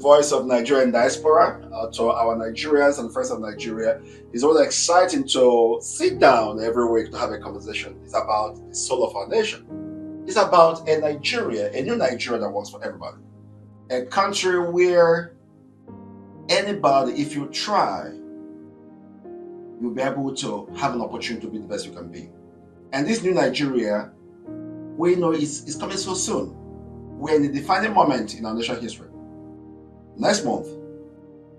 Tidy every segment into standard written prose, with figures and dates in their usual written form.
voice of Nigerian diaspora. To our Nigerians and friends of Nigeria, it's always exciting to sit down every week to have a conversation. It's about the soul of our nation. It's about a Nigeria, a new Nigeria that works for everybody. A country where anybody, if you try, you'll be able to have an opportunity to be the best you can be. And this new Nigeria, we know is coming so soon. We're in a defining moment in our national history. Next month,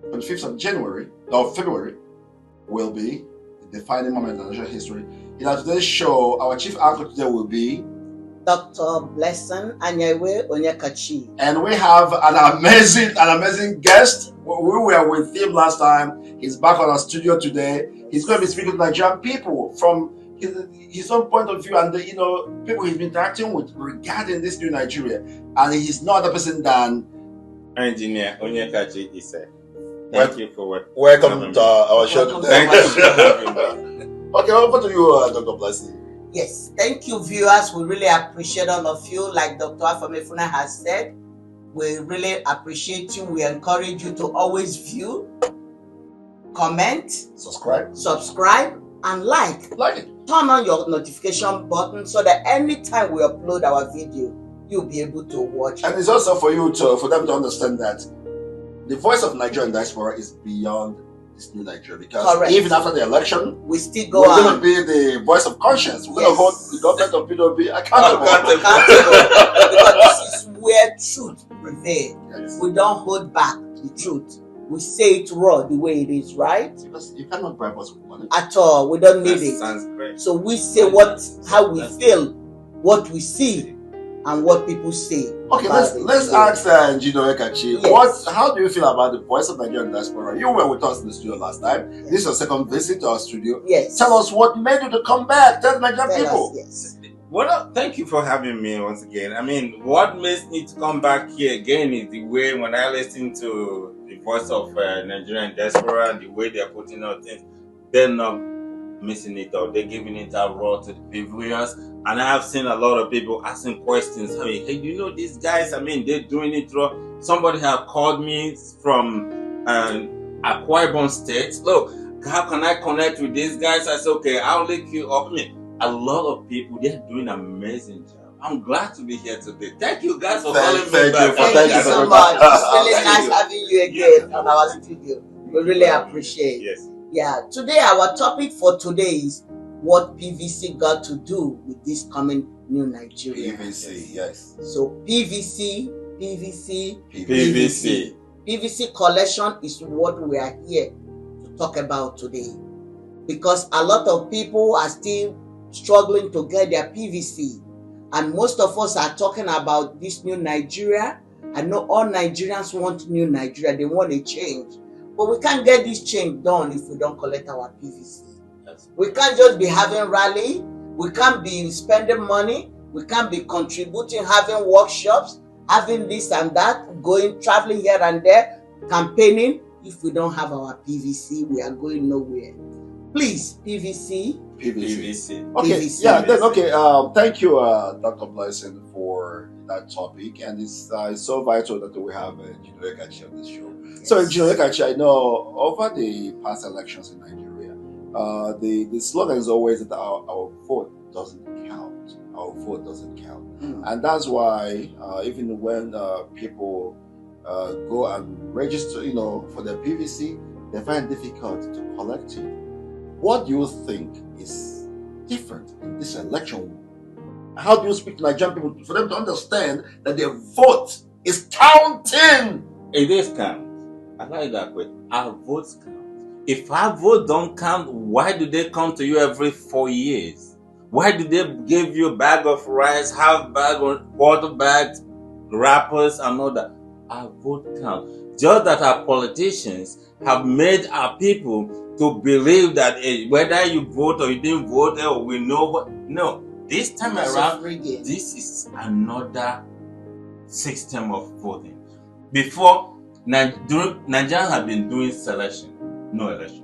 25th of January or February, will be the defining moment in our national history. In our today's show, our chief anchor today will be Dr. Blessing Anyewe Onyekachi. And we have an amazing guest. We were with him last time. He's back on our studio today. He's going to be speaking to Nigerian people from his own point of view and the people he's been interacting with regarding this new Nigeria. And he's no other person than Engineer Onyekachi Ise. Thank you for welcome to our show today. Thank you for having me. Okay, over to you, Dr. Blessing. Yes, thank you, viewers. We really appreciate all of you. Like Dr. Afamefuna has said, we really appreciate you. We encourage you to always view, comment, subscribe, and like it. Turn on your notification button so that anytime we upload our video, you'll be able to watch. And it's also for them to understand that the voice of Nigerian diaspora is beyond this new Nigeria, because even after the election, we still go we're going to be the voice of conscience. We're going to hold the government of PWB accountable. Because this is where truth prevails. Yes. We don't hold back the truth. We say it raw the way it is, right? Because you cannot bribe us with money. At all. We don't need it. Sounds great. So we say how we feel, what we see, and what people say. Okay, let's ask Engineer Onyekachi. Yes. How do you feel about the voice of Nigerian diaspora? You were with us in the studio last time. Yes. This is your second visit to our studio. Yes. Tell us what made you to come back. Tell Nigerian people. Yes. Well, thank you for having me once again. I mean, what makes me to come back here again is the way when I listen to the voice of Nigerian diaspora and the way they're putting out things, they're not missing it out. They're giving it out raw to the viewers. And I have seen a lot of people asking questions. I mean, hey, you know these guys? I mean, they're doing it raw. Somebody have called me from Akwa Ibom State. Look, how can I connect with these guys? I said, okay, I'll link you up. I mean, a lot of people, they're doing an amazing job. I'm glad to be here today. Thank you guys for calling me back. Thank you so much. It's really nice having you again on our studio. We really appreciate it. Yes. Yeah, today our topic for today is what PVC got to do with this coming new Nigeria. PVC, yes. So PVC. PVC collection is what we are here to talk about today. Because a lot of people are still struggling to get their PVC. And most of us are talking about this new Nigeria. I know all Nigerians want new Nigeria. They want a change. But we can't get this change done if we don't collect our PVC. Yes. We can't just be having rally. We can't be spending money. We can't be contributing, having workshops, having this and that, traveling here and there, campaigning. If we don't have our PVC, we are going nowhere. Please, PVC. Okay, PVC. yeah, then thank you, Dr. Blessing, for that topic, and it's so vital that we have Engineer Onyekachi on this show. Yes. So, Engineer Onyekachi, I know over the past elections in Nigeria, the slogan is always that our vote doesn't count. Our vote doesn't count, and that's why even when people go and register, for their PVC, they find it difficult to collect it. What do you think is different in this election? How do you speak to Nigerian people for them to understand that their vote is counting? It is count. I like that way. Our votes count. If our vote don't count, why do they come to you every 4 years? Why do they give you a bag of rice, half bag or quarter bags, wrappers and all that? Our vote count. Just that our politicians have made our people to believe that whether you vote or you didn't vote, we know what. No, this time around, this is another system of voting. Before, Nigerians have been doing selection, no election.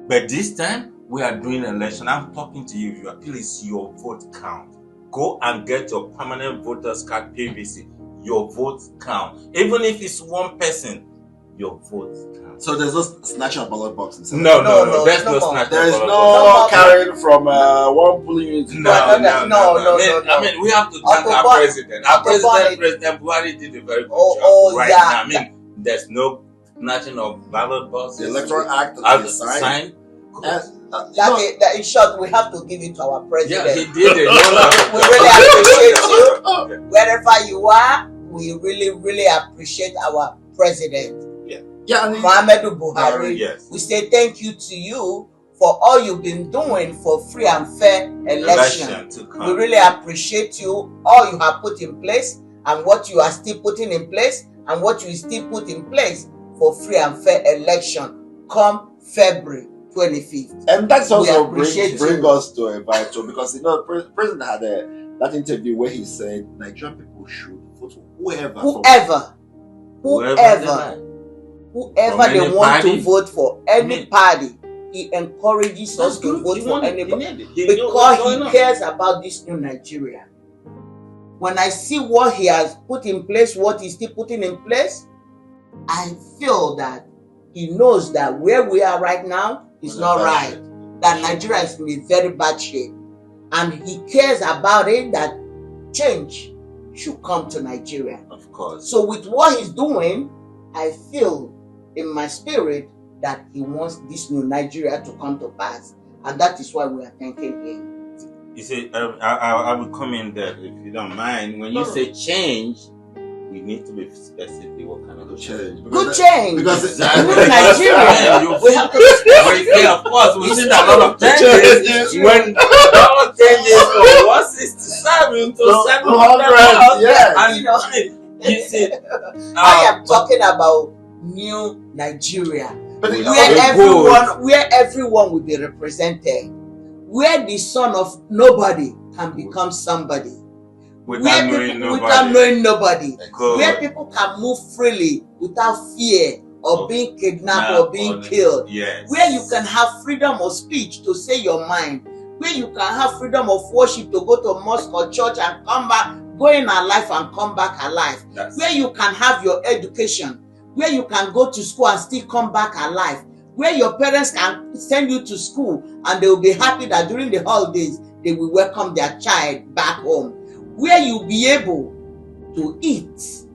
But this time, we are doing election. I'm talking to you, viewer. Please, your vote count. Go and get your permanent voters card PVC. Your vote count. Even if it's one person, your votes count. So there's no snatching of ballot boxes. No, there's no no more. snatch. There is of no ballot carrying from one polling unit. box. No. No. I mean, we have to thank our president. Our President Buhari did a very good job right now. I mean, there's no snatching of ballot boxes. The Electoral Act has is signed. That in short, we have to give it to our president. Yeah, he did it. We really appreciate you. Wherever you are, we really appreciate our president. Yeah, Muhammadu Buhari. Yes. We say thank you to you for all you've been doing for free and fair election. We really appreciate you, all you have put in place and what you are still putting in place and what you still put in place for free and fair election come February 25th. And that's also bring you. us to a vital, because you know President had that interview where he said Nigerian people should vote for whoever they want to vote for, any party. He encourages us to vote for anybody because he cares about this new Nigeria. When I see what he has put in place, what he's still putting in place, I feel that he knows that where we are right now is not right. That Nigeria is in a very bad shape. And he cares about it, that change should come to Nigeria. Of course. So with what he's doing, I feel in my spirit that he wants this new Nigeria to come to pass. And that is why we are thanking him. You see, I will come in there if you don't mind. When you say change, we need to be specific what kind of change. Good change. Because new Nigeria. We have to of course, we've seen a lot of changes. When all changes from 167 to 700, yeah. You see, I am talking about new Nigeria, where everyone will be represented, where the son of nobody can become somebody, without knowing nobody, where people can move freely without fear of being kidnapped or being killed, where you can have freedom of speech to say your mind, where you can have freedom of worship to go to mosque or church and come back, go in alive and come back alive, where you can have your education, where you can go to school and still come back alive, where your parents can send you to school and they will be happy that during the holidays they will welcome their child back home, where you will be able to eat,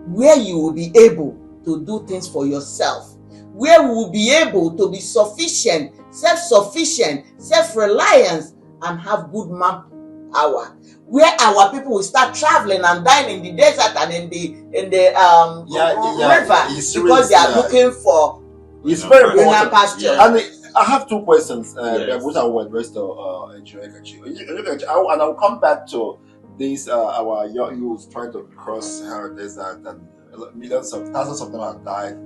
where you will be able to do things for yourself, where we will be able to be sufficient, self-sufficient, self-reliance, and have good manpower, where our people will start traveling and dying in the desert and in the river because they are looking for greener pasture. And I have two questions which I will address to Njirekachi. And I'll come back to this our young youth trying to cross the desert, and thousands of them have died,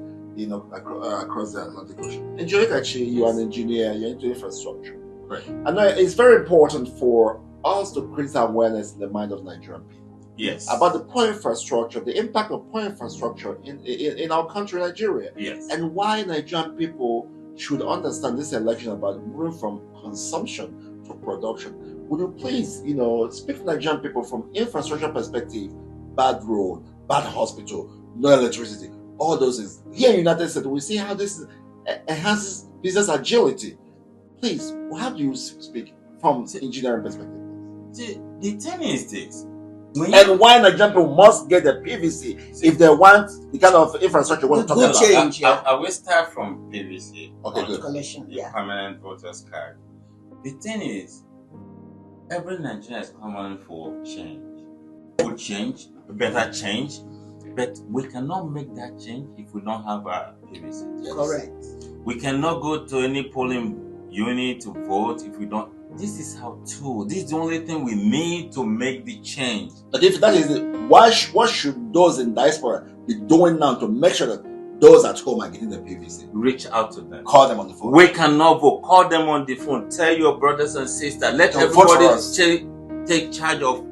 across the Atlantic Ocean. Njirekachi, you are an engineer, you're into infrastructure. Right. And it's very important for us to create awareness in the mind of Nigerian people. Yes. About the poor infrastructure, the impact of poor infrastructure in our country, Nigeria. Yes. And why Nigerian people should understand this election about moving from consumption to production. Would you please, speak to Nigerian people from infrastructure perspective? Bad road, bad hospital, no electricity, all those things. Here in the United States, we see how this enhances business agility. Please, how do you speak from engineering perspective? The thing is this. And why Nigerian people must get the PVC if they want the kind of infrastructure we're talking about. Change, I will start from PVC. Okay, good. The permanent voters card. The thing is, every Nigerian is clamoring for change. Good change, better change. But we cannot make that change if we don't have a PVC. Yes. Correct. We cannot go to any polling unit to vote if we don't. This is how to. This is the only thing we need to make the change. But if that is it, what should those in diaspora be doing now to make sure that those at home are getting the PVC? Reach out to them. Call them on the phone. We cannot vote. Call them on the phone. Tell your brothers and sisters. Let everybody take charge of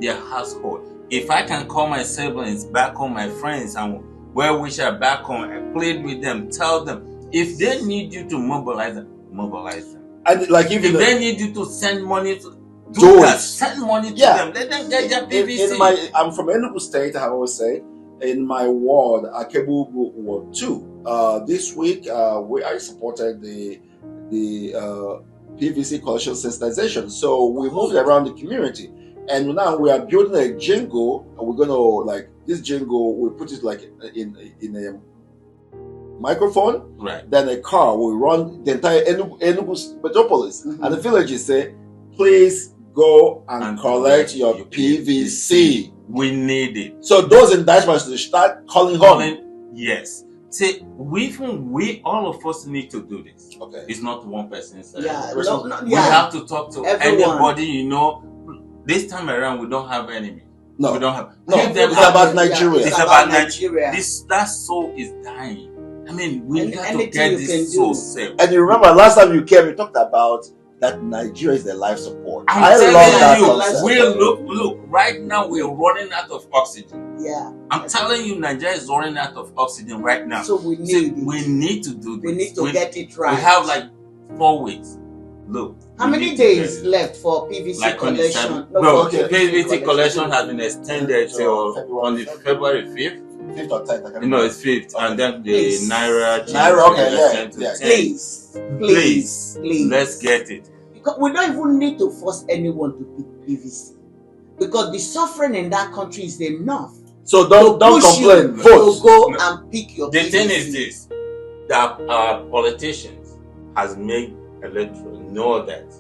their household. If I can call my siblings back home, my friends, and well-wisher back home, and plead with them, tell them, if they need you to mobilize them, mobilize them. And if they need you to send money to do that, send money to them. Let them get their PVC. I'm from Enugu State, I always say. in my ward, Akebu Ward 2. This week, I supported the PVC collection sensitization. So we moved around the community, and now we are building a jingle. We're gonna like this jingle. We put it like in a microphone. Right. Then a car will run the entire Enugu metropolis, and the villagers say, "Please go and collect your PVC. We need it." So those in diaspora should start calling home. Yes. See, all of us need to do this. Okay. It's not one person's. We have to talk to everybody. This time around, we don't have enemy. No, we don't have. No, it's about Nigeria. It's about Nigeria. That soul is dying. I mean, we got to get this soul safe. And you remember last time you came, you talked about that Nigeria is the life support. I love that. Look, right now we're running out of oxygen. Yeah. I'm telling you, Nigeria is running out of oxygen right now. So we need to do this. We need to get it right. We have like 4 weeks. Look. How many days left for PVC collection? PVC collection has been extended till on the February 5th. 5th or 10th. It's 5th, and then the Naira. Please, let's get it. Because we don't even need to force anyone to pick PVC, because the suffering in that country is enough. So don't complain. Vote. To go and pick your The PVC. thing is this: that our politicians has made electorate know that,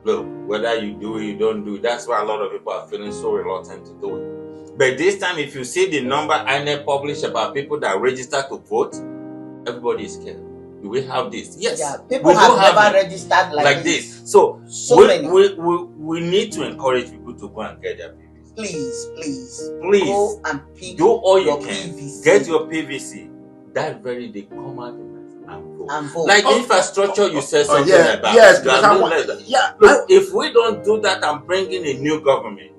look, whether you do it, you don't do it. That's why a lot of people are feeling so reluctant to do it. But this time, if you see the number INEC published about people that register to vote, everybody is scared. Do we have this? Yes. Yeah, people have never registered like this. So many. We need to encourage people to go and get their PVC. Please. Go and pick do all you can. PVC. Get your PVC. That very day, come out and vote. Like infrastructure, you said something about. Yes, Look, if we don't do that and bring in a new government,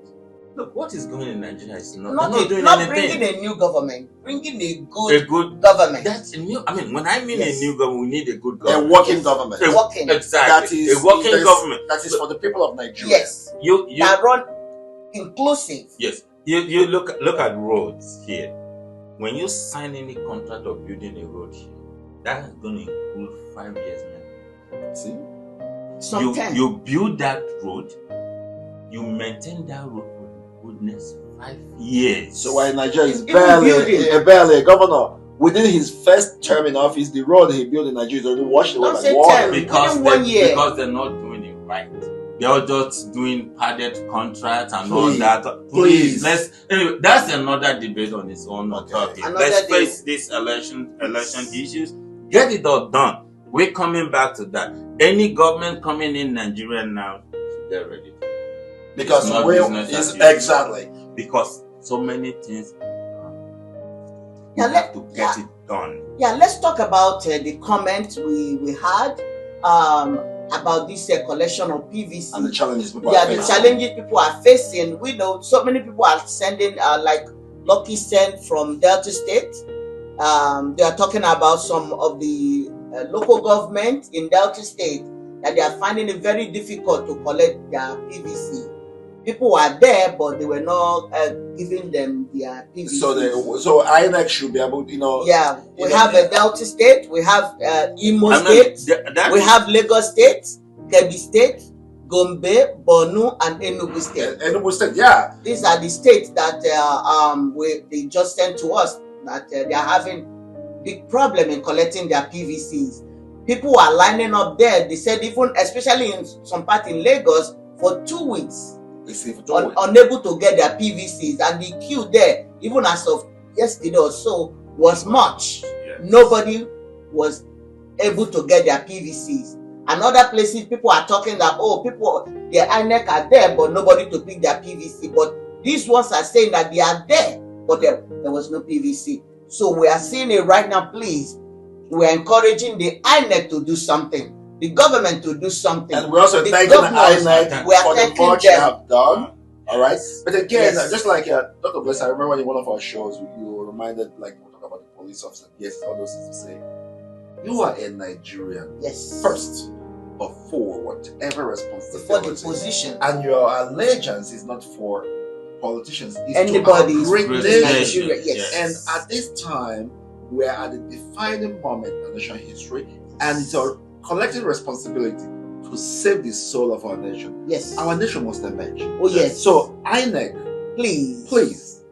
look, what is going in Nigeria is not doing anything. Bringing a new government, bringing a good government. That's a new. I mean, when I mean a new government, we need a good government. A working government. Exactly. A working government. That is for the people of Nigeria. Yes. That run inclusive. Yes. You look at roads here. When you sign any contract of building a road here, that is going to include 5 years, man. See? You build that road, you maintain that road for goodness 5 years. So while Nigeria is barely a governor, within his first term in office, the road he built in Nigeria is already washed away by water. Because they're not doing it right. They're just doing padded contracts and all that. Please. Anyway, that's another debate on its own. Okay. Let's face these election issues. Get it all done. We're coming back to that. Any government coming in Nigeria now should get ready. Because exactly. Because so many things we have to get it done. Yeah, let's talk about the comments we had about this collection of PVC and the challenges people are facing. The challenges people are facing. We know so many people are sending like Lucky sent from Delta State. They are talking about some of the local government in Delta State that they are finding it very difficult to collect their PVC. People were there, but they were not giving them their PVC. So INEC should be able, Yeah, we have a Delta State, we have Imo State, we have Lagos State, Kebbi State, Gombe, Borno, and Enugu State. Enugu State, yeah. These are the states that they just sent to us that they are having big problem in collecting their PVCs. People are lining up there. They said even, especially in some part in Lagos, for 2 weeks. Unable to get their PVCs, and the queue there, even as of yesterday or so, was much. Yes. Nobody was able to get their PVCs. And other places, people are talking that their INEC are there, but nobody to pick their PVC. But these ones are saying that they are there, but there was no PVC. So we are seeing it right now. Please, we are encouraging the INEC to do something. The government to do something. And we're also thanking INEC for the work they have done. All right. But again, just like Dr. Bless, I remember in one of our shows, you were reminded, like, we talk about the police officer. Yes, all those things to say. You are a Nigerian. Yes. First, before whatever responsibility. For the position. And your allegiance is not for politicians is Anybody to is great great nation. Nigeria, yes. And at this time, we are at a defining moment in national history, and it's our collective responsibility to save the soul of our nation. Yes. Our nation must emerge. Oh yes. So INEC, please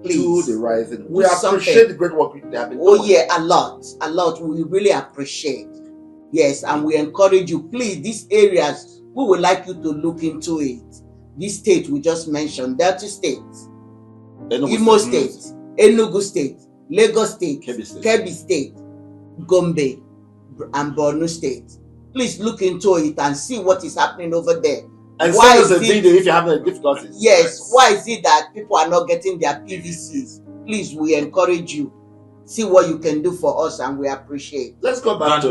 do the right thing. We appreciate the great work they have been doing. Oh yeah, a lot. We really appreciate. Yes, and we encourage you, please, these areas, we would like you to look into it. This state we just mentioned, Delta State, Imo State, Enugu State, Lagos State, Kebbi State, Gombe, and Borno State. Please look into it and see what is happening over there. And why is a video if you have any difficulties? Yes, why is it that people are not getting their PVCs? Please, we encourage you. See what you can do for us, and we appreciate. Let's go back to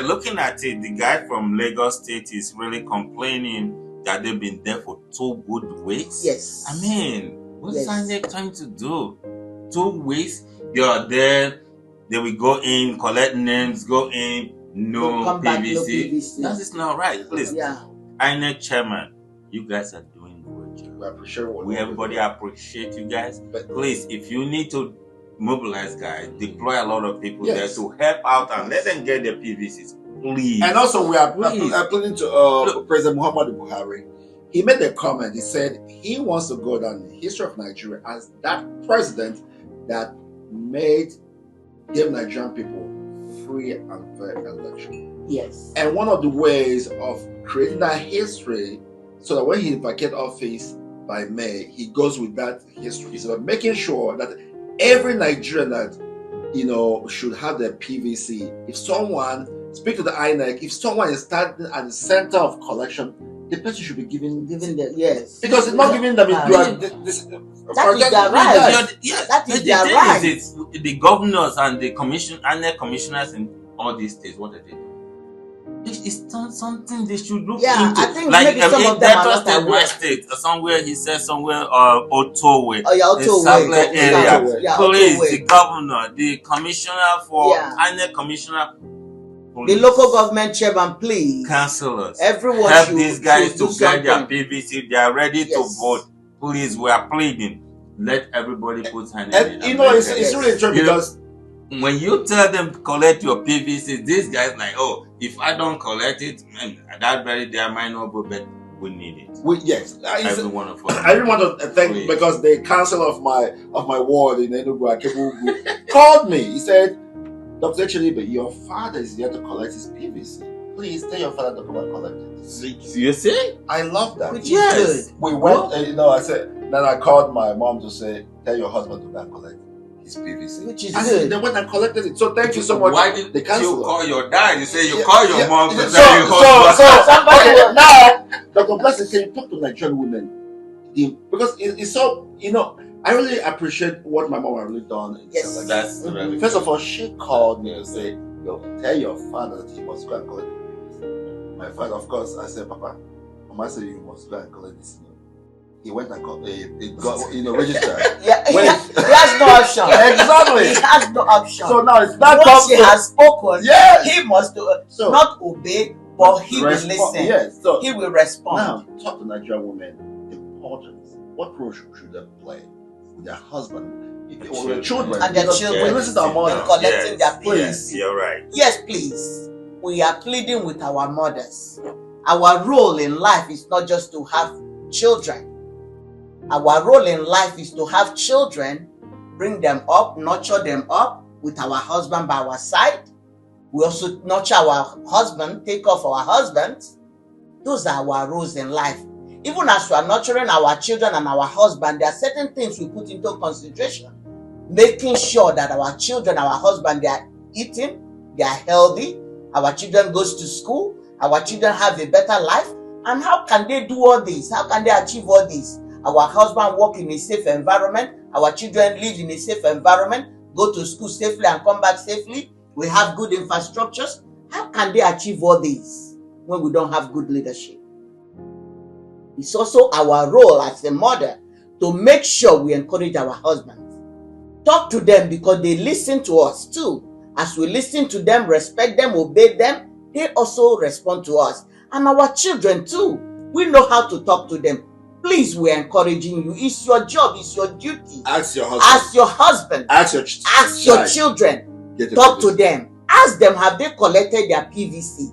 looking at it. The guy from Lagos State is really complaining that they've been there for 2 good weeks. Yes. I mean, what is INEC trying to do? 2 weeks, they are there. They will go in, collect names, go in, no PVC. That is not right. Please, INEC chairman, you guys are doing great job. We appreciate what everybody appreciate you guys. But please, if you need to mobilize guys, deploy a lot of people there to help out and let them get their PVCs. Please. And also, we are appealing to President Muhammadu Buhari. He made a comment. He said he wants to go down in the history of Nigeria as that president that gave Nigerian people free and fair election. Yes. And one of the ways of creating that history, so that when he vacates office by May, he goes with that history. So making sure that every Nigerian that should have their PVC. If someone speak to the INEC, if someone is standing at the center of collection, the person should be given the yes. Because it's not giving them that is their right. That is their right. The governors and the INEC commissioners in all these states, what are they doing? It's something they should look into. I think maybe some of them are not aware. State, somewhere he said Otowe, Otowe area. Please, the governor, the commissioner for INEC commissioner. The local government chairman, please. Councillors, everyone help should, these guys to get their something. PVC. They are ready to vote. Please, we are pleading. Let everybody put hand in it. It's really true because when you tell them to collect your PVC, these guys like, oh, if I don't collect it, man, that very day I might not go, but we need it. Every one of us. I really want to thank because the council of my ward in Enugu called me. He said, Dr. Chilibe, your father is here to collect his PVC. Please tell your father to come and collect it. You see? I love that. Which is good. We went, I said, then I called my mom to say, tell your husband to go and collect his PVC. Which is good. They went and collected it. So thank you so much. Why did the council you call your dad? You say you call your mom to tell your husband. Now, Dr. Blessing, can you talk to Nigerian women? Because it's so, I really appreciate what my mom has really done. Yes. Like that's really First of all, she called me and said, tell your father that he must go and collect it. My father, of course, I said, Papa, Mama said you must go and collect this. He went and registered. He has no option. Exactly. He has no option. So now it's that once he has spoken, he must not obey, but he will listen. Yes. So he will respond. Now, talk to Nigerian women. The importance. What role should they play with their husband, with their children, and their children? This is our mother. Collecting their PVC. Yes, you're right. Yes, please. We are pleading with our mothers. Our role in life is not just to have children. Our role in life is to have children, bring them up, nurture them up with our husband by our side. We also nurture our husband, take off our husbands. Those are our roles in life. Even as we are nurturing our children and our husband, there are certain things we put into consideration. Making sure that our children, our husband, they are eating, they are healthy, our children goes to school, our children have a better life. And how can they do all this? How can they achieve all this? Our husband work in a safe environment. Our children live in a safe environment, go to school safely and come back safely. We have good infrastructures. How can they achieve all this when we don't have good leadership? It's also our role as a mother to make sure we encourage our husbands. Talk to them because they listen to us too. As we listen to them, respect them, obey them, they also respond to us. And our children too. We know how to talk to them. Please, we're encouraging you. It's your job, it's your duty. Ask your husband. Ask your husband. Ask your children. Talk to them. Ask them, have they collected their PVC?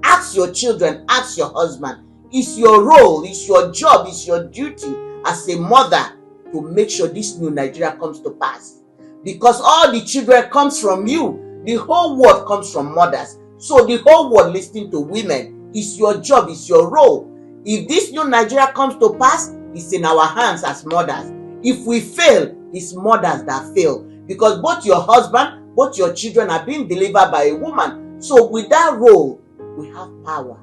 Ask your children, ask your husband. It's your role, it's your job, it's your duty as a mother to make sure this new Nigeria comes to pass. Because all the children comes from you. The whole world comes from mothers. So the whole world listening to women. It's your job, it's your role. If this new Nigeria comes to pass, it's in our hands as mothers. If we fail, it's mothers that fail. Because both your husband, both your children are being delivered by a woman. So with that role, we have power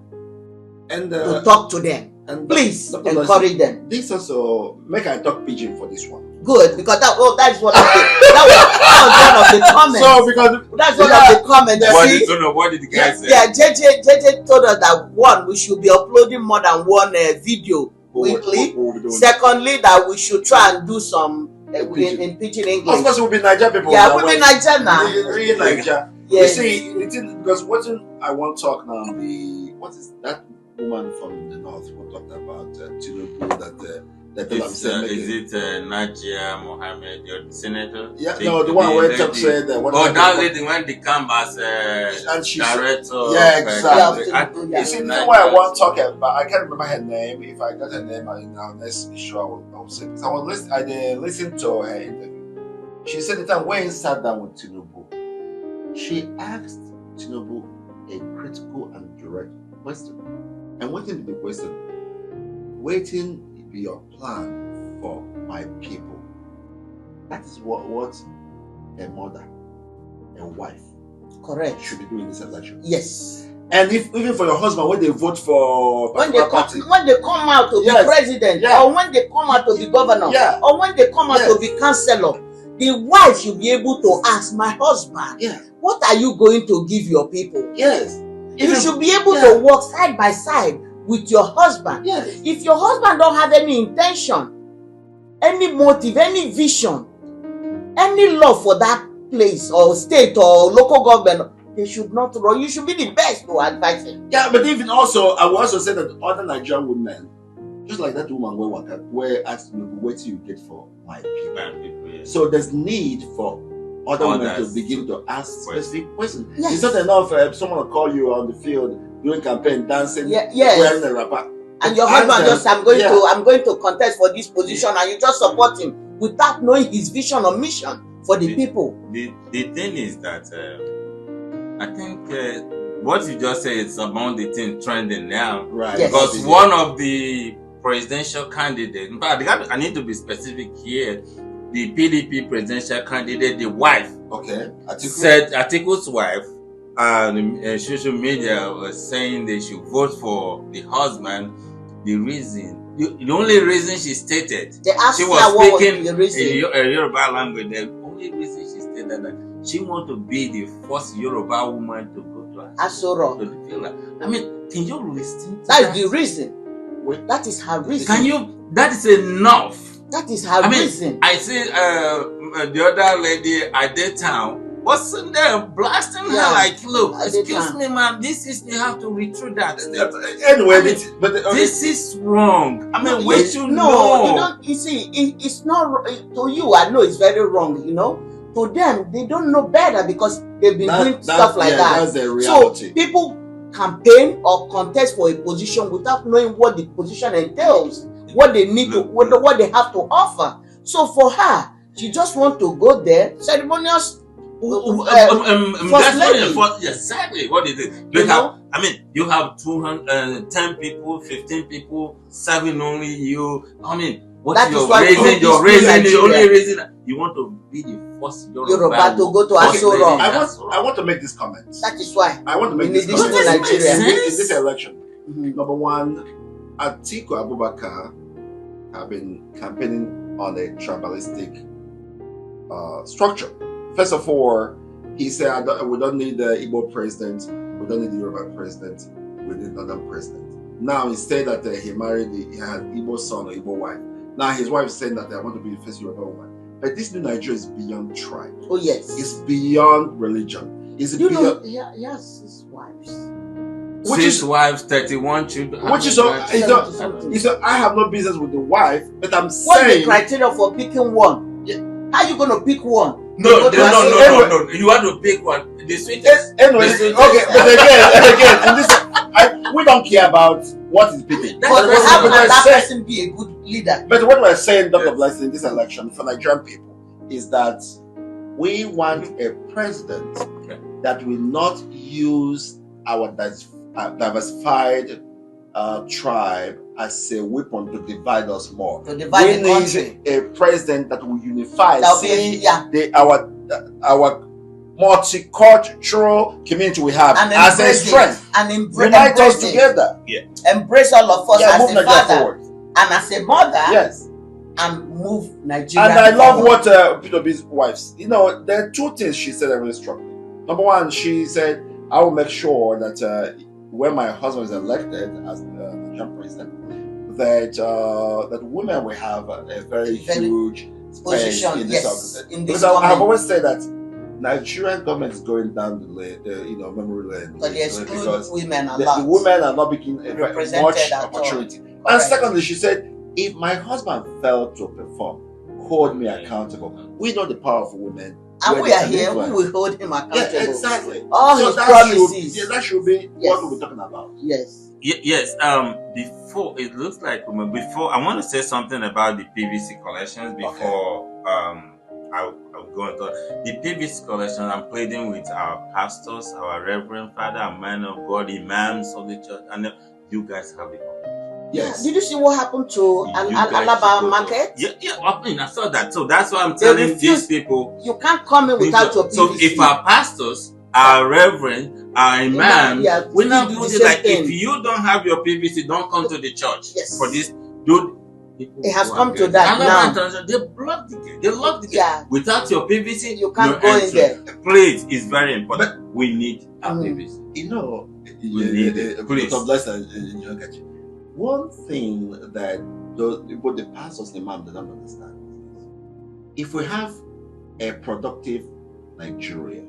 to talk to them. And please encourage them. This also make I talk pidgin for this one. Good, because that is one of the that was one of the comments. So because that's one of the comments. What did the guy say? Yeah, JJ told us that one, we should be uploading more than one video weekly. Secondly, that we should try and do some in pidgin English. Of course, we'll be Niger people. Yeah, we'll be Niger now. Really Niger. Yeah. You see, because what I want to talk now, what is that woman from the north who talked about Tinubu is it Najia Mohammed, your senator? Yeah, no, the one where Trump said that. That lady when they come as director. Yeah, exactly. You see, the why I want to talk about, I can't remember her name. If I got her name, now let's be sure I will say. So I listened to her interview. She said the time when he sat down with Tinubu, she asked Tinubu a critical and direct question. And waiting to the question, waiting be your plan for my people. That is what a mother, a wife, correct, should be doing this election. Yes. And if even for your husband, when they vote for when they come out to be president, or when they come out to be governor, or when they come out to be councillor, the wife should be able to ask, my husband, what are you going to give your people? Yes. You should be able to work side by side with your husband. Yes. If your husband don't have any intention, any motive, any vision, any love for that place or state or local government, they should not run. You should be the best to advise him. Yeah, but even also, I will also say that other Nigerian women, just like that woman where asked me, what do you get for my people? So there's need for other women to begin to ask specific questions. Yes. It's not enough someone will call you on the field doing campaign, dancing, yes, wearing a wrapper. And your husband just, I'm going to contest for this position, and you just support him without knowing his vision or mission for the people. The thing is that I think what you just said is among the thing trending now. Right. Yes. Because one of the presidential candidates, in fact, I need to be specific here. The PDP presidential candidate, the wife, said Atiku's wife, social media was saying they should vote for the husband. The reason, the only reason she stated, they asked she was speaking in Yoruba language. The only reason she stated that she want to be the first Yoruba woman to go to Asoro. I mean, can you listen to That's the reason. That is her reason. Can you? That is enough. That is her reason. I see the other lady at that town was in there blasting her like, look, excuse me, ma'am, this is, you have to read through that. Anyway, this is wrong. I mean, we should know. You don't, you see, it's not, to you, I know it's very wrong, you know. To them, they don't know better because they've been doing stuff like that. That's the reality. So people campaign or contest for a position without knowing what the position entails, what they need to, what they have to offer. So for her, she just want to go there, ceremonious. Exactly what it is. I mean, you have 210 people, 15 people, 7 only you. I mean, what you're raising, the only reason you want to be the first Yoruba to go to Asoro. I want to make this comment. That is why I want to make this comment in this election. Number one, Atiku Abubakar have been campaigning on a tribalistic structure. First of all, he said, we don't need the Igbo president, we don't need the Yoruba president, we need another president. Now he said that he had Igbo son or Igbo wife. Now his wife is saying that I want to be the first Yoruba woman. But this new Nigeria is beyond tribe. Oh yes. It's beyond religion. It's beyond... He has his wives. 6 wives, 31 children. Which is I have no business with the wife, but I'm What's the saying. criteria for picking one? Yeah. How are you going to pick one? No. You want to pick one. The sweetest. Anyway, The okay, but again, in this, we don't care about what is picking. But how can that person be a good leader? But what we're saying, Dr. Blessing, in this election for Nigerian people is that we want a president that will not use our diversified tribe as a weapon to divide us more. To divide the country. We need a president that will unify. Our multicultural community we have and as a strength and unite us together. Embrace all of us as a father forward. and as a mother. Yes. And move Nigeria. And I love what Peter B's wives. There are two things she said that really struck me. Number one, she said, "I will make sure that when my husband is elected as Nigerian president, that women will have a very huge position in this in because this I've always said that Nigerian government is going down the memory lane. But they exclude because women a the lot. women are not being represented much at opportunity. all. And secondly, she said, if my husband failed to perform, hold me accountable. We know the power of women. And we are here, we will hold him accountable. Yeah, exactly. All his promises. That should be what we're talking about. Yes. Yes. Before it looks like before I want to say something about the PVC collections before I'll go into the PVC collection. I'm pleading with our pastors, our reverend father, and man of God, imams of the church, and you guys have the opportunity. Yes. Did you see what happened to Alaba market? Yeah. I saw that. So that's why I'm telling these people. You can't come in without your PVC. So if our pastors, our reverend, our imams, we now put it like, if you don't have your PVC, don't come to the church. Yes. For this, dude. It has come to that now. They block the gate. They lock the gate. Yeah. Without your PVC, you can't go in there. Please, it's very important. We need our PVC. We need it. Please. One thing that both the pastors and imams don't understand is if we have a productive Nigeria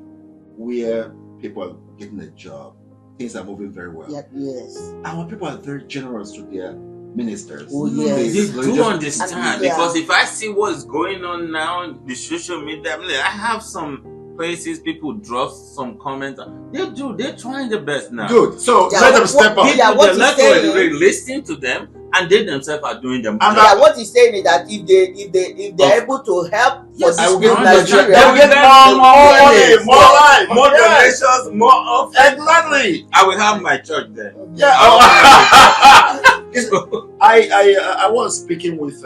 where people are getting a job, things are moving very well. Yes. Our people are very generous to their ministers. Oh, yes. They do understand because if I see what's going on now on the social media, I have some places people drop some comments. They're trying their best now. Good. So let them step up. They're listening to them, and they themselves are doing them. What he's saying is that if they're able to help for this Nigeria, they'll get more money, more life, more donations, more offers. Exactly. I will have my church there. Yeah. I was speaking with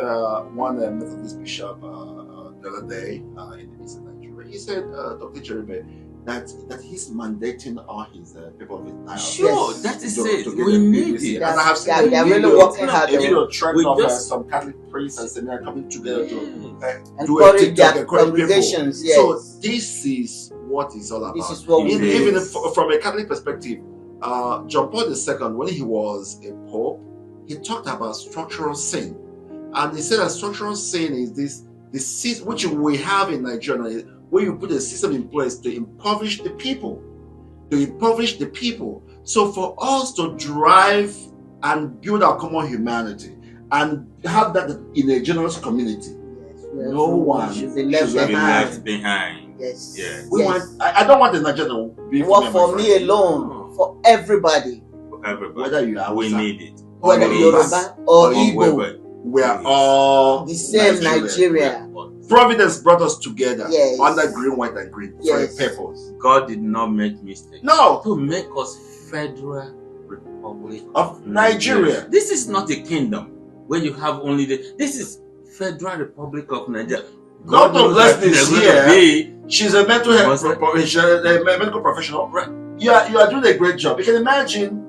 one Methodist bishop the other day in Eastern Nigeria. He said, Dr. Jeremy, that he's mandating all his people of his diocese. Sure, that is it. We need it. And I have seen they're really working hard. A trend of some Catholic priests and seminary coming together to encourage their congregations. Yes. So this is what it's all about. This is what even from a Catholic perspective, John Paul II, when he was a pope, he talked about structural sin, and he said that structural sin is the system which we have in Nigeria, where you put a system in place to impoverish the people, So for us to drive and build our common humanity and have that in a generous community, no one should be left behind. Yes. I don't want the Nigeria to be for me alone, for everybody. Whether you are, we need it. Whether Yoruba or Igbo, we are all the same Nigeria. Providence brought us together under green, white, and green for a purpose. God did not make mistakes. No, to make us Federal Republic of Nigeria. This is not a kingdom where you have only this is Federal Republic of Nigeria. God bless this here. She's a mental health medical professional. Right. You are doing a great job. You can imagine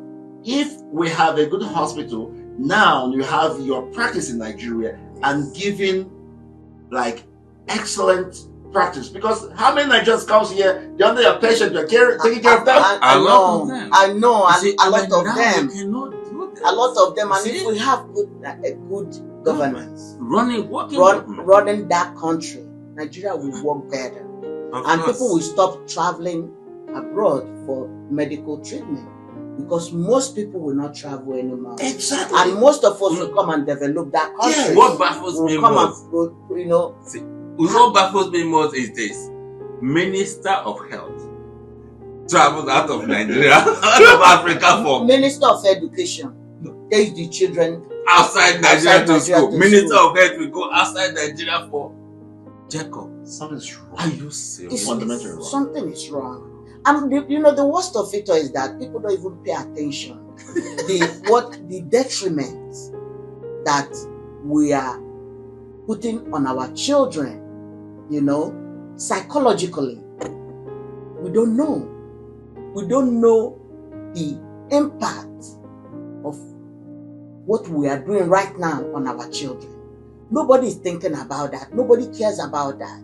if we have a good hospital, now you have your practice in Nigeria and giving like excellent practice, because how many Nigerians comes here, they're under your patient, you're taking care of them? I know, and a lot of them, and if we have a good governance, running that country, Nigeria will work better, and people will stop traveling abroad for medical treatment. Because most people will not travel anymore. Exactly. And most of us will come and develop that country. Yes. What baffles me most, See, what baffles me most is this: Minister of Health travels out of Nigeria, out of Africa for Minister of Education takes the children outside Nigeria to school. Minister school. of Health will go outside Nigeria for checkup. Something's wrong. Are you serious? Fundamentally wrong. Something is wrong. And the worst of it is that people don't even pay attention. The detriment that we are putting on our children, psychologically. We don't know. We don't know the impact of what we are doing right now on our children. Nobody is thinking about that. Nobody cares about that.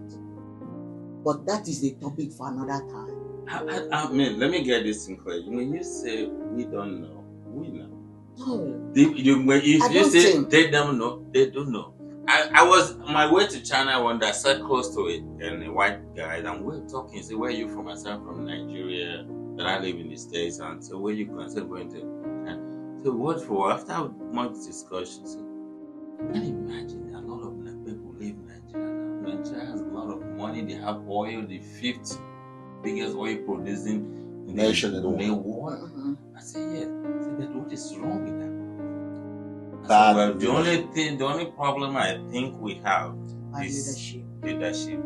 But that is a topic for another time. I mean, let me get this in clear. When you say we don't know, we know. No. If you say they don't know, they don't know. I was on my way to China one day. I sat close to it, and a white guy, and we were talking. He said, "Where are you from?" I said, "I'm from Nigeria, and I live in the States." And so, where you going? I said, "Going to China." So, what for? After much discussion, I said, "Can you imagine a lot of people live in Nigeria now? Nigeria has a lot of money. They have oil, the fifth biggest oil producing nation in the world." Mm-hmm. I said, "Yes." I said, "But what is wrong with that?" Bad the only problem I think we have is leadership.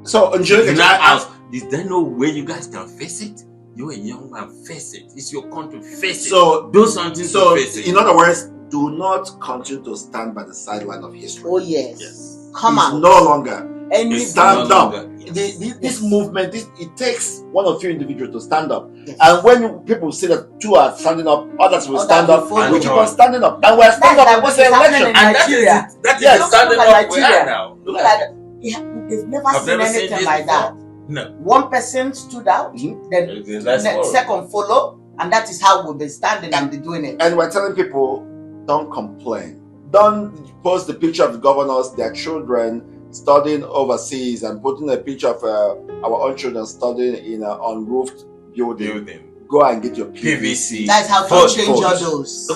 So, Angelica, can I ask, is there no way you guys can face it? You're a young man, face it. It's your country, face it. So, do something to face it. In other words, do not continue to stand by the sideline of history. Oh, yes. Yes. Come out. No longer. Stand up. Yes. This movement, it takes one or two individuals to stand up. Yes. And when people see that two are standing up, others will stand up, and we keep on standing up. And we're standing up in this election. And that is standing up we are now. Look at it. They've never seen anything like that. No. One person stood out, then second follow, and that is how we'll be standing and be doing it. And we're telling people, don't complain. Don't post the picture of the governors, their children studying overseas, and putting a picture of our own children studying in an unroofed building. Go and get your PVC. That's how to change all those.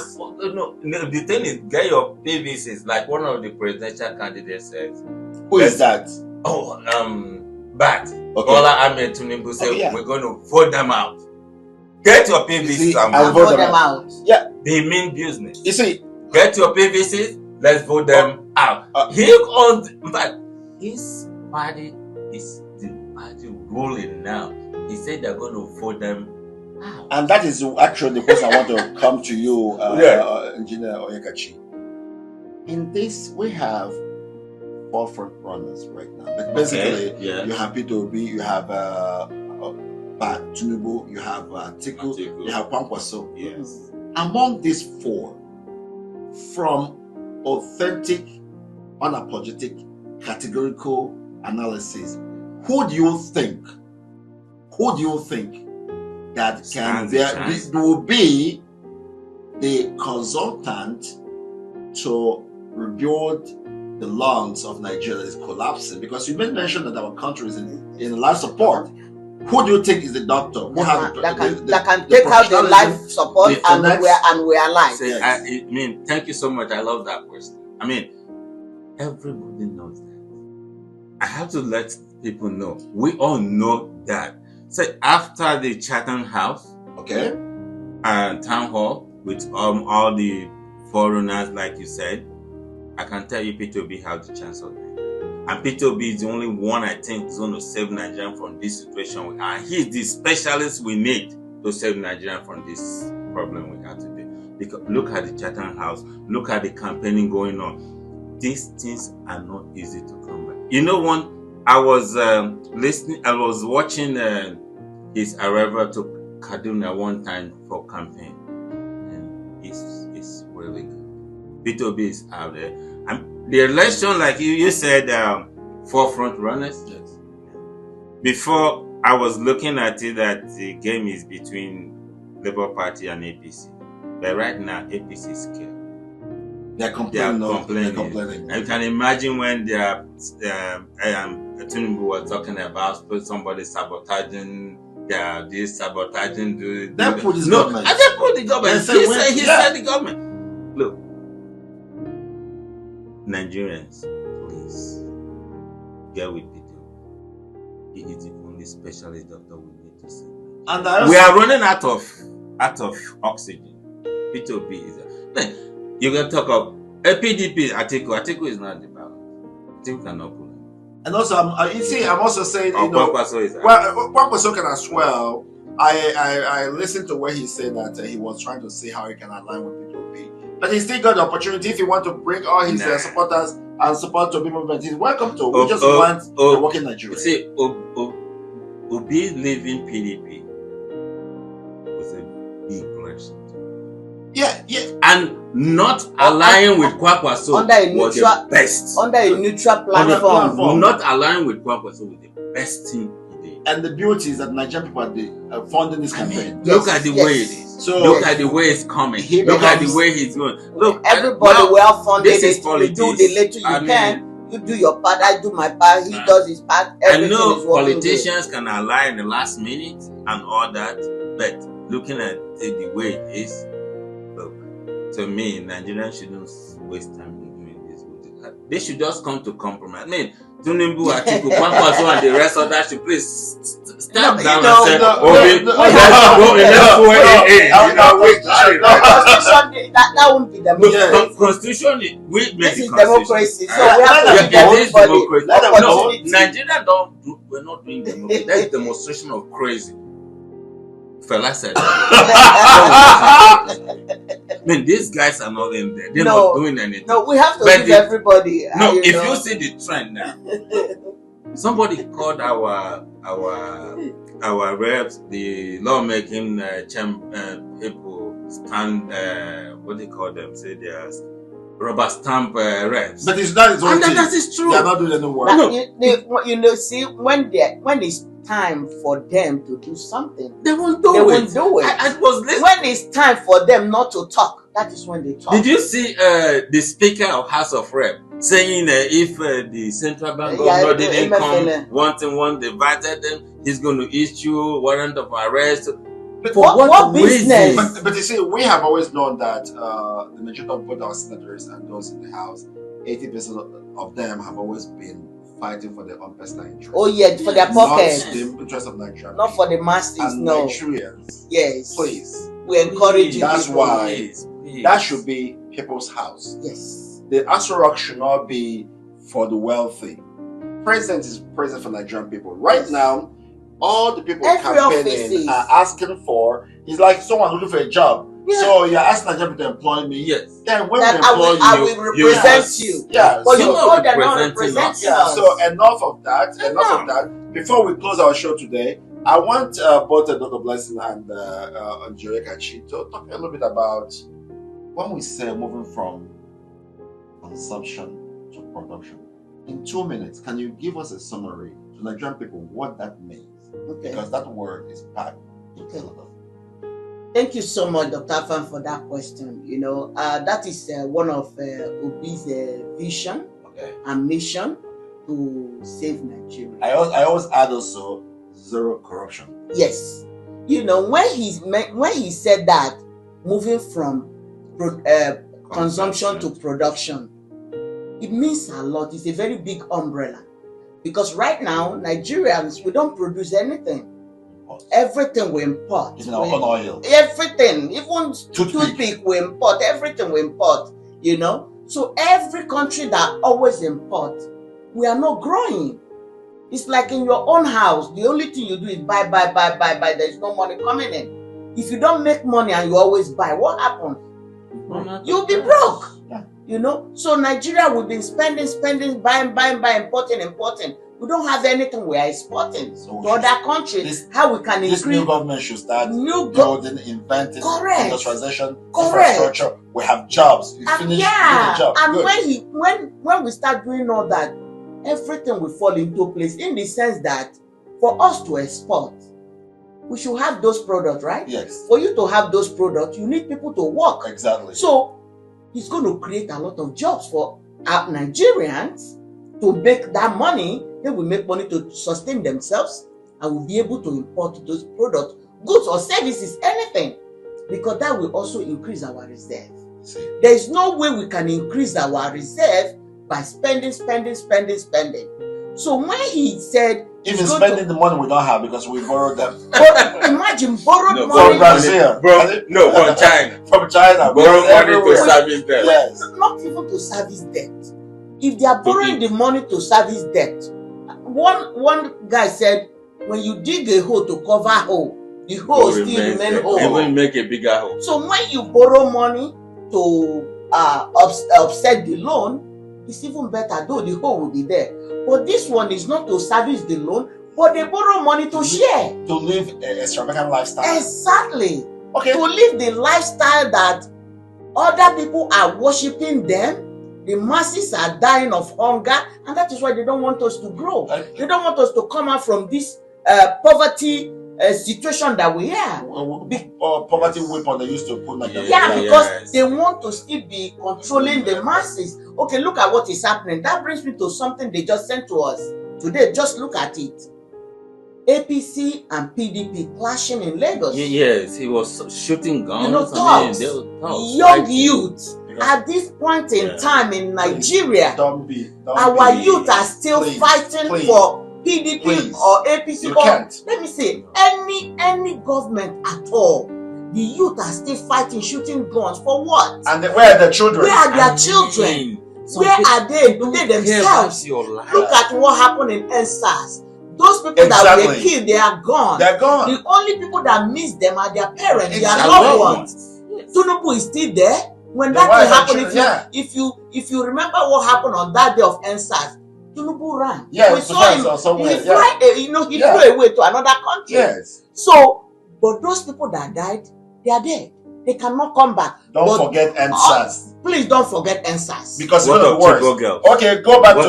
No, the thing is, get your PVCs. Like one of the presidential candidates says. Who is that? Oh, Bat. Okay. Bola Ahmed Tinubu said, we're going to vote them out. Get your PVCs and vote them out. Yeah. They mean business. You see, get your PVCs, let's vote them out. But his party is the party ruling now. He said they're going to vote them out. And that is actually the question I want to come to you, Engineer Oyekachi. In this, we have 4 front runners right now. But basically, you have P2B, you have Tinubu, you have Atiku, you have Kwankwaso. Yes. Among these 4, from authentic, unapologetic, categorical analysis, who do you think that will be the consultant to rebuild the lungs of Nigeria is collapsing? Because you made mention that our country is in life support. Who do you think is the doctor who that can take out the life support and we are alive? I mean, thank you so much. I love that question. I mean, everybody knows that. I have to let people know. We all know that. So after the Chatham House, and Town Hall with all the foreigners, like you said, I can tell you P2B has the chance of it. And P2B is the only one I think is going to save Nigeria from this situation. And he's the specialist we need to save Nigeria from this problem we have today. Because look at the Chatham House, look at the campaigning going on. These things are not easy to come by. You know, when I was watching his arrival to Kaduna one time for campaign, and it's really good. P2B is out there. And the election, like you said, 4 front runners. Yes. Before, I was looking at it that the game is between Labour Party and APC. But right now, APC is scared. They're complaining. And you can imagine when Tinubu was talking about somebody sabotaging Yeah, this sabotaging. They put this no, government. I just put the government. They say He said the government. Look, Nigerians, please get with Peter. He is the only specialist doctor we need to see. And we are running out of oxygen. P2P is then you can talk of a PDP Atiku is not the balance. Atiku cannot pull it. And also, I'm also saying, you know, well, Kwankwaso can as well. I listened to where he said that he was trying to see how he can align with P2P, but he still got the opportunity. If he want to bring all his supporters and support to be movement, he's welcome to. We just want a working Nigeria. See, Obi leaving PDP was a big blessing. Yeah. And not aligning with Kwankwaso was the best. Under a neutral platform. Not aligning with Kwankwaso was the best thing he did. And the beauty is that Nigerian people are funding this campaign. Look at the way it is. So look at the way it's coming. Look at the way he's going. Look, everybody well funded. This is politics. You do the little you can. You do your part. I do my part. He does his part. Everything I know is politicians can ally in the last minute and all that, but looking at the way it is, look, to me, Nigerians shouldn't waste time doing this. They should just come to compromise. I mean, Tunimbu, Atiku, Kwankwaso, and the rest of that should please step down and say, that won't be democracy. Constitution, we make this the is constitution. democracy. So we have to give democracy. No, Nigeria we're not doing democracy. That's demonstration of crazy. Fella said I mean, these guys are not in there. They're not doing anything. No, we have to give everybody. No, if you see the trend now, somebody called our reps, the lawmaking people stand. What do you call them? Say they are rubber stamp reps. But it's not. And that is true. They're not doing any work. You know, see when it's time for them to do something, they won't do it. When it's time for them not to talk, that is when they talk. Did you see the Speaker of House of Rep saying if the central bank governor didn't come, one they invited them, he's going to issue warrant of arrest. But for what business? But you see, we have always known that the majority of both our senators and those in the House, 80% of them have always been fighting for their own personal interest. Oh yeah, for their pockets. Not the interest of Nigeria. Not for the masses, and no. Nigerians. Yes. Please. We encourage you. That's why that should be people's house. Yes. The Aso Rock should not be for the wealthy. President is president for Nigerian people. Right now, all the people campaigning are asking for is like someone looking for a job. Yeah. So you're asking Nigerian people to employ me. Yes. Then when we employ I will represent you. Yeah. But you know they're not representing us. So enough of that. Before we close our show today, I want both Dr. Blessing and Njere Kachi to talk a little bit about when we say moving from consumption to production. In 2 minutes, can you give us a summary to Nigerian people what that means? Okay. Because that word is packed with a lot of. Thank you so much, Dr. Afan, for that question. You know, that is one of Obi's vision and mission to save Nigeria. I always add also zero corruption. Yes. You know, when he said that, moving from consumption to production, it means a lot. It's a very big umbrella. Because right now, Nigerians, we don't produce anything. Everything we import. Even our own oil. Everything. Even toothpick we import. Everything we import. You know? So every country that always import, we are not growing. It's like in your own house, the only thing you do is buy. There's no money coming in. If you don't make money and you always buy, what happens? You'll be broke. Yeah. You know? So Nigeria, we've been spending, buying, importing. We don't have anything we are exporting to other countries. How we can increase. This new government should start building, inventing, industrialization, infrastructure. We have jobs. You finish the job. And when we start doing all that, everything will fall into place in the sense that for us to export, we should have those products, right? Yes. For you to have those products, you need people to work. Exactly. So it's going to create a lot of jobs for our Nigerians to make that money. They will make money to sustain themselves and we'll be able to import those products, goods or services, anything, because that will also increase our reserve. There is no way we can increase our reserve by spending. So when he said even spending the money we don't have because we borrowed them. Imagine borrowed money from Brazil, from China, from China, borrow money to service debt. Yes. Not even to service debt. If they are borrowing the money to service debt, one guy said, when you dig a hole to cover a hole, the hole still remain whole. Even make a bigger hole. So when you borrow money to offset the loan, it's even better, though the hole will be there. But this one is not to service the loan, but they borrow money to share. To live an extravagant lifestyle. Exactly. Okay. To live the lifestyle that other people are worshipping them. The masses are dying of hunger, and that is why they don't want us to grow. They don't want us to come out from this poverty situation that we are. Poverty weapon they used to put like that. Yeah, because they want to still be controlling the masses. Okay, look at what is happening. That brings me to something they just sent to us today. Just look at it. APC and PDP clashing in Lagos. Yes, he was shooting guns. You know, thugs, young youth. At this point in time in Nigeria, our youth are still fighting for PDP or APC. You or can't. let me say, any government at all. The youth are still fighting, shooting guns for what? And where are the children? Where are their children? Where are they? Do they themselves? Look at what happened in NSAS. Those people that were killed, they are gone. They're gone. The only people that miss them are their parents, their loved ones. Tinubu is still there. When that thing happened, if you remember what happened on that day of NSAS, Tinubu ran. Yeah, we saw him. Somewhere. He flew away to another country. Yes. So, but those people that died, they are dead. They cannot come back. Don't forget NSAS. Please don't forget NSAS. Because what of worse. Okay, go back to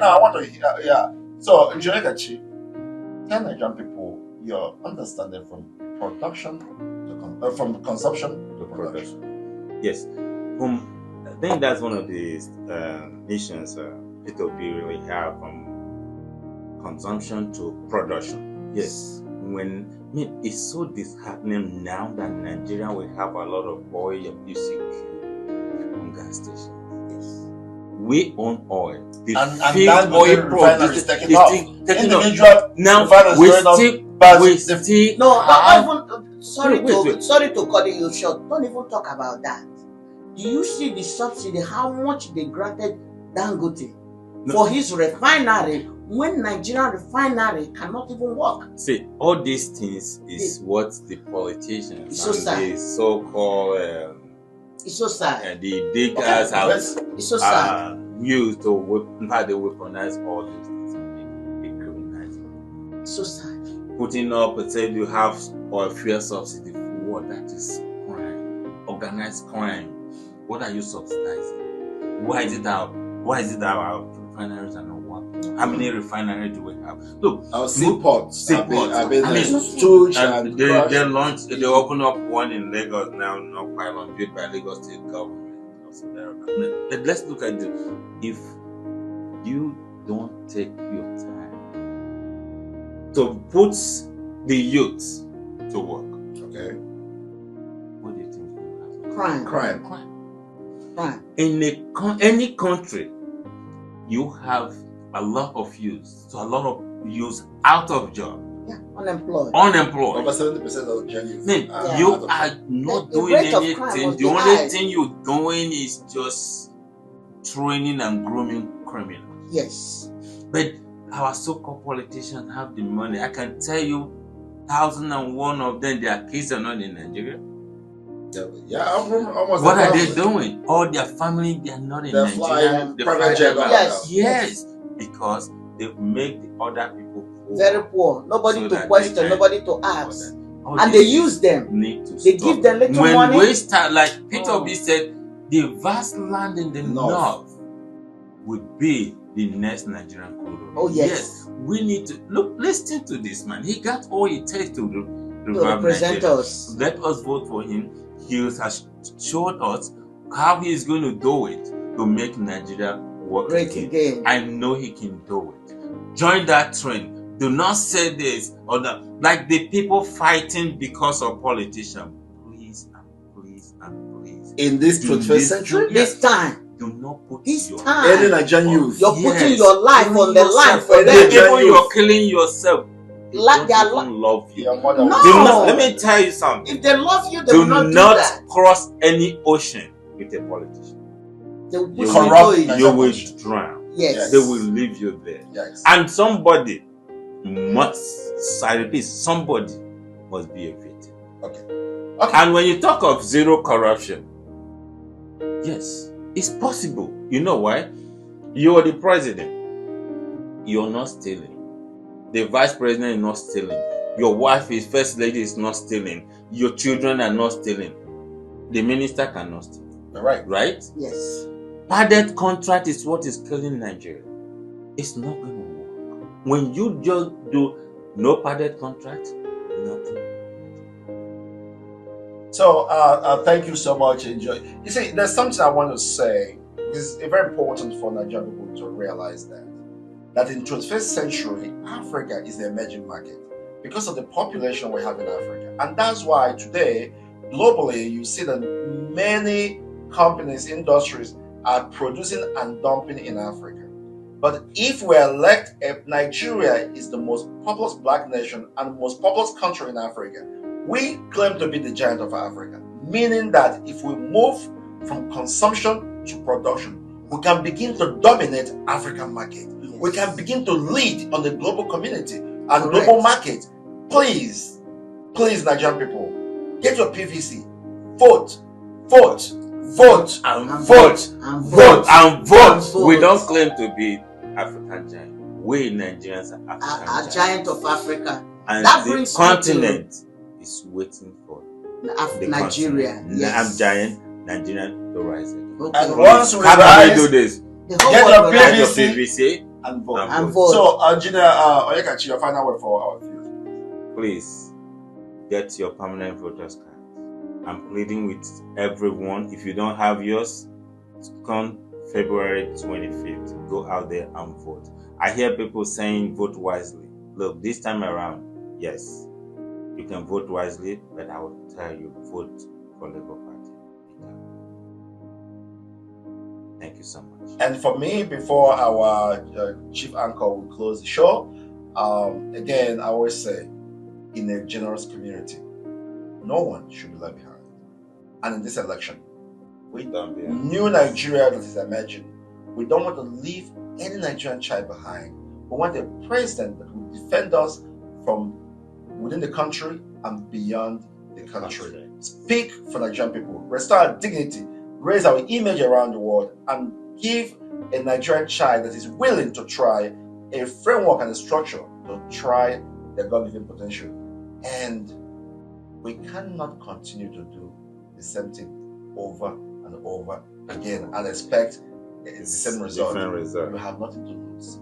now I want to hear. Yeah. So, Njirekachi, tell Nigerian people your understanding from production to from consumption to production. Yes, I think that's one of the nations P2P really have from consumption to production. Yes, it's so disheartening now that Nigeria will have a lot of oil and music on gas stations. Yes, we own oil. And oil refineries taking off. Individual now we still sorry to cut you short. Don't even talk about that. Do you see the subsidy, how much they granted Dangote for his refinery when Nigerian refinery cannot even work? See, all these things is what the politicians the so-called it's so sad. The big guys it's so sad. Used to weaponize all these things and make criminalize. It's so sad. Putting up and saying you have oil fuel subsidy for what? That is crime, organized crime. What are you subsidizing? Why is it that our refineries are not working? How many refineries do we have? Look, our seaports. They open up one in Lagos now, not quite long, built by Lagos State government. But let's look at it. If you don't take your time to put the youth to work, okay, what do you think will happen? Crime. In any country, you have a lot of youth, so a lot of youth out of job. Yeah, unemployed. Over 70% of Nigerians. You are not doing anything. The only thing you're doing is just training and grooming criminals. Yes. But our so-called politicians have the money. I can tell you, 1,001 of them, their kids are not in Nigeria. Yeah, almost. What are they doing? All their family, they are not in Nigeria. Private jet. Yes. Because they make the other people poor. Very poor. Nobody to question, nobody to ask. And they use them. They give them little money. When we start, like P2P said, the vast land in the north will be the next Nigerian crude. Oh yes. We need to listen to this man. He got all it takes to represent us. Let us vote for him. He has showed us how he is going to do it to make Nigeria work great again. I know he can do it. Join that trend. Do not say this or that. Like the people fighting because of politicians. Please and please and please. In this 21st century? This time. Do not put This your time. Any Nigerian youth. You're putting your life on the line for Any them. People, Nigerian you're youth. killing yourself. They Like don't even love you. Your mother No. will- Let me tell you something. If they love you, they will Do not do not that. cross any ocean with a politician. They will You push will- you corrupt into it. You will drown. Yes. They will leave you there. Yes. And somebody must, I repeat, somebody must be a victim. Okay. And when you talk of zero corruption, yes, it's possible. You know why? You're the president. You're not stealing. The vice president is not stealing. Your wife is first lady is not stealing. Your children are not stealing. The minister cannot steal. You're right. Right? Yes. Padded contract is what is killing Nigeria. It's not going to work. When you just do no padded contract, nothing. So, thank you so much. Enjoy. You see, there's something I want to say. It's very important for Nigerian people to realize that in 21st century, Africa is the emerging market because of the population we have in Africa. And that's why today, globally, you see that many companies, industries are producing and dumping in Africa. But if we elect Nigeria is the most populous black nation and most populous country in Africa, we claim to be the giant of Africa, meaning that if we move from consumption to production, we can begin to dominate African market. Yes. We can begin to lead on the global community and Correct. global market. Please, Nigerian people, get your PVC, vote, And vote, And vote and vote. vote. We don't claim to be African giant. We Nigerians are African A giant of Africa. And That the brings me to- continent is waiting for the Nigeria. continent. Yes. I'm giant, Nigerian to rise again. Okay. And once we How can we do rise this? The whole Get world your will Get rise. your PVC. PVC, and vote. And vote. So, Engineer Oyekachi, your final word for our viewers. please get your permanent voters card. I'm pleading with everyone. If you don't have yours, come February 25th. Go out there and vote. I hear people saying vote wisely. Look, this time around, yes, you can vote wisely, but I will tell you, vote for Labour Party. Thank you so much. And for me, before our chief anchor will close the show, again, I always say, in a generous community, no one should be left behind. And in this election, we Don't be new Nigeria that is emerging, we don't want to leave any Nigerian child behind. We want a president that will defend us from within the country and beyond the country. Speak for Nigerian people, restore our dignity, raise our image around the world, and give a Nigerian child that is willing to try a framework and a structure to try their God-given potential. And we cannot continue to do the same thing over and over again and expect the same result. Different result. You have nothing to lose.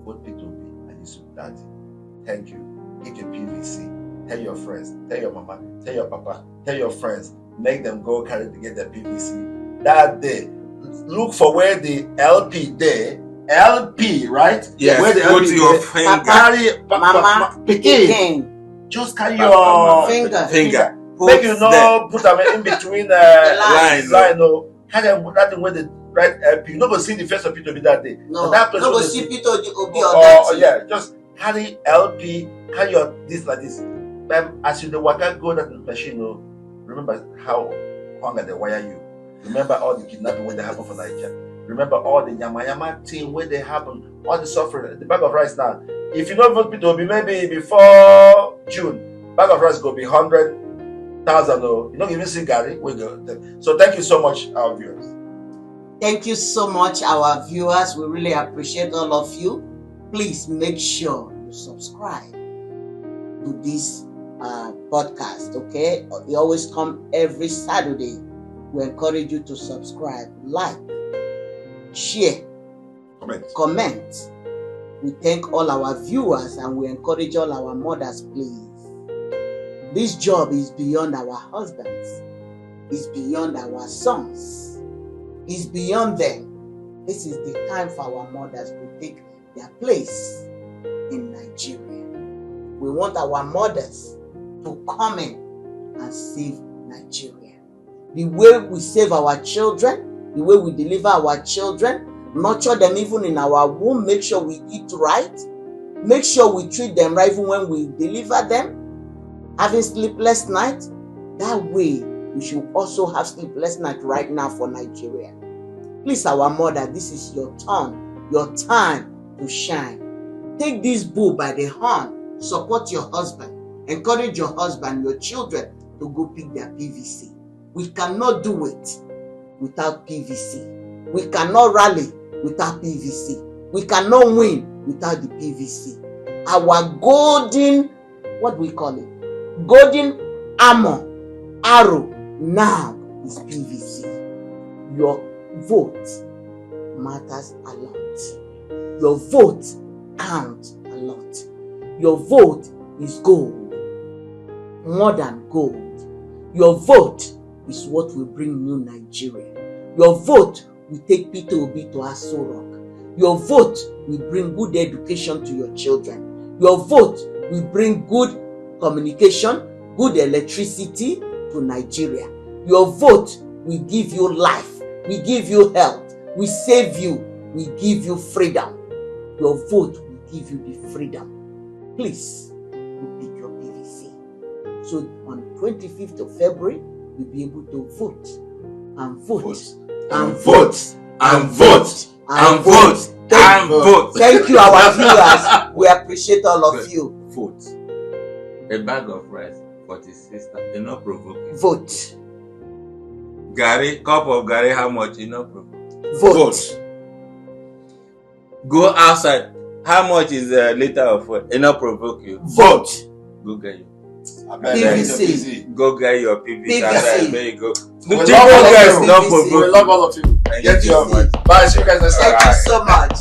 Vote P2B and you should daddy. Thank you. Get your PVC. Tell your friends. Tell your mama. Tell your papa. Tell your friends. Make them go carry to get their PVC. That day, look for where the LP there. LP, right? Yes, Where the go LP to your there. finger. Carry Mama, pikin. Again. Just carry Mama. your Finger. Make you know put them in between Line. line. No, carry them that thing where the right LP. You not gonna see the face of P2B that day. No, But that place no go was- see Peter Obi or Oh, that. yeah, just carry LP, carry your this like this. As you the waka go that machine, remember how hunger they wire you. Remember all the kidnapping when they happen for Nigeria. Remember all the yama thing when they happen, all the suffering. The bag of rice now. If you don't vote P2B, maybe before June, bag of rice go be 100,000. You don't even see Gary. We go. So thank you so much, our viewers. Thank you so much, our viewers. We really appreciate all of you. Please make sure you subscribe to this podcast, okay? We always come every Saturday. We encourage you to subscribe, like, share, comment. We thank all our viewers and we encourage all our mothers, please. This job is beyond our husbands. It's beyond our sons. It's beyond them. This is the time for our mothers to take their place in We want our mothers to come in and save Nigeria. The way we save our children, the way we deliver our children, nurture them even in our womb, make sure we eat right, make sure we treat them right even when we deliver them, having sleepless night. That way, we should also have sleepless night right now for Nigeria. Please, our mother, this is your turn, your time to shine. Take this bull by the horn, support your husband, encourage your husband, your children to go pick their PVC. We cannot do it without PVC. We cannot rally without PVC. We cannot win without the PVC. Our golden, what we call it? Golden arrow now is PVC. Your vote matters a lot. Your vote counts a lot. Your vote is gold, more than gold. Your vote is what will bring new Nigeria. Your vote will take Peter Obi to Aso Rock. Your vote will bring good education to your children. Your vote will bring good communication, good electricity to Nigeria. Your vote will give you life, will give you health, will save you, will give you freedom. Your vote will give you the freedom. Please, you pick your PVC. So on 25th of February, we'll be able to vote and vote and vote and vote and vote and vote. Thank you, our viewers. We appreciate all of you. Vote. A bag of rice, 46. You not provoke. Vote. Gary, cup of Gary, how much? You not provoke. Vote. Go outside. How much is a liter of oil? You not provoke you. Vote. Go get you. PVC. Go get your PVC. PVC. There you go. We The love all of guys you. don't We provoke. love all of you. Thank you so much. Bye. See you guys next time. Thank you so much.